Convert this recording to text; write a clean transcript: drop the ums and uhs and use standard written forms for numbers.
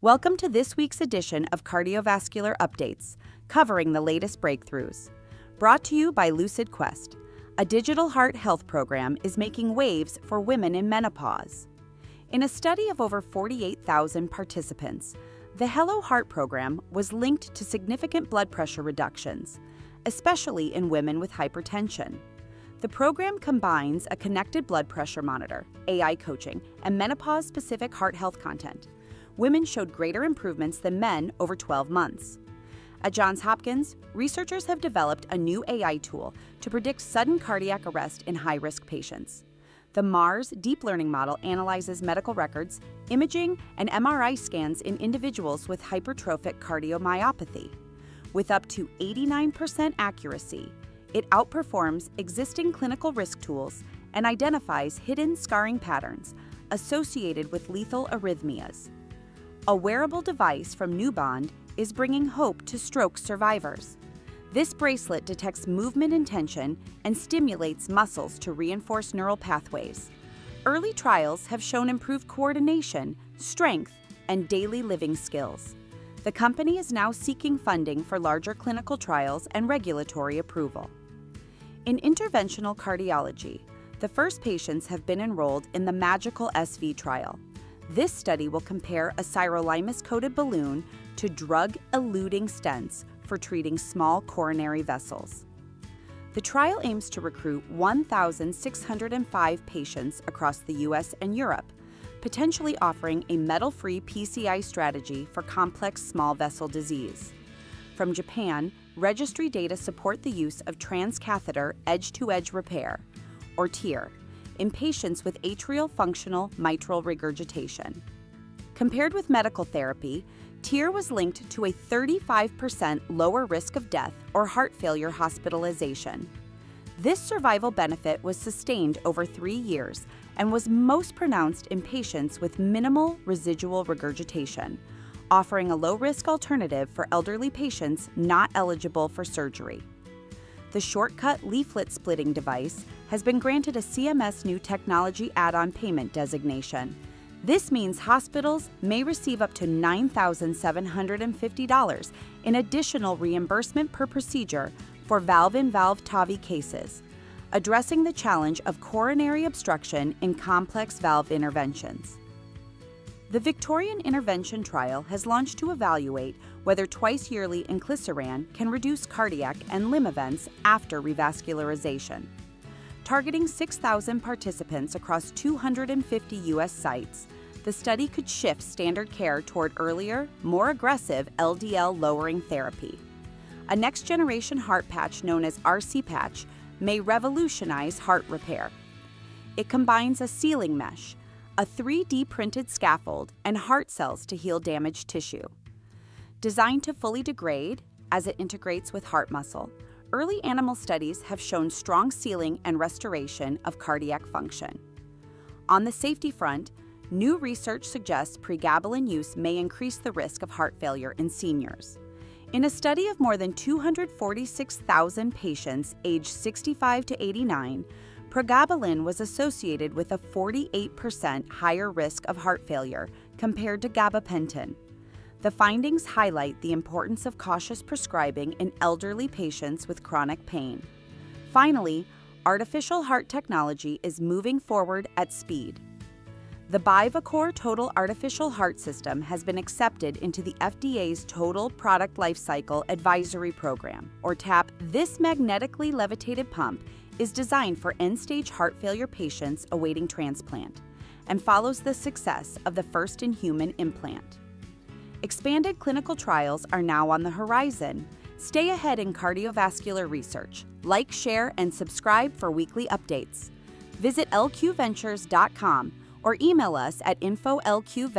Welcome to this week's edition of Cardiovascular Updates, covering the latest breakthroughs. Brought to you by Lucid Quest, a digital heart health program is making waves for women in menopause. In a study of over 48,000 participants, the Hello Heart program was linked to significant blood pressure reductions, especially in women with hypertension. The program combines a connected blood pressure monitor, AI coaching, and menopause-specific heart health content. Women showed greater improvements than men over 12 months. At Johns Hopkins, researchers have developed a new AI tool to predict sudden cardiac arrest in high-risk patients. The Mars deep learning model analyzes medical records, imaging, and MRI scans in individuals with hypertrophic cardiomyopathy. With up to 89% accuracy, it outperforms existing clinical risk tools and identifies hidden scarring patterns associated with lethal arrhythmias. A wearable device from Neubond is bringing hope to stroke survivors. This bracelet detects movement intention and stimulates muscles to reinforce neural pathways. Early trials have shown improved coordination, strength, and daily living skills. The company is now seeking funding for larger clinical trials and regulatory approval. In interventional cardiology, the first patients have been enrolled in the Magical SV trial. This study will compare a sirolimus-coated balloon to drug-eluting stents for treating small coronary vessels. The trial aims to recruit 1,605 patients across the U.S. and Europe, potentially offering a metal-free PCI strategy for complex small vessel disease. From Japan, registry data support the use of transcatheter edge-to-edge repair, or TEER, in patients with atrial functional mitral regurgitation. Compared with medical therapy, TEER was linked to a 35% lower risk of death or heart failure hospitalization. This survival benefit was sustained over 3 years and was most pronounced in patients with minimal residual regurgitation, offering a low-risk alternative for elderly patients not eligible for surgery. The shortcut leaflet splitting device has been granted a CMS New Technology Add-on Payment designation. This means hospitals may receive up to $9,750 in additional reimbursement per procedure for valve-in-valve TAVI cases, addressing the challenge of coronary obstruction in complex valve interventions. The Victorion-Intervention trial has launched to evaluate whether twice-yearly inclisiran can reduce cardiac and limb events after revascularization. Targeting 6,000 participants across 250 U.S. sites, the study could shift standard care toward earlier, more aggressive LDL-lowering therapy. A next-generation heart patch known as RC patch may revolutionize heart repair. It combines a sealing mesh, a 3D printed scaffold, and heart cells to heal damaged tissue. Designed to fully degrade as it integrates with heart muscle, early animal studies have shown strong sealing and restoration of cardiac function. On the safety front, new research suggests pregabalin use may increase the risk of heart failure in seniors. In a study of more than 246,000 patients aged 65 to 89, pregabalin was associated with a 48% higher risk of heart failure compared to gabapentin. The findings highlight the importance of cautious prescribing in elderly patients with chronic pain. Finally, artificial heart technology is moving forward at speed. The Bivacor Total Artificial Heart System has been accepted into the FDA's Total Product Lifecycle Advisory Program, or TAP. This magnetically levitated pump is designed for end-stage heart failure patients awaiting transplant and follows the success of the first-in-human implant. Expanded clinical trials are now on the horizon. Stay ahead in cardiovascular research. Like, share, and subscribe for weekly updates. Visit lqventures.com or email us at info@lqventures.com.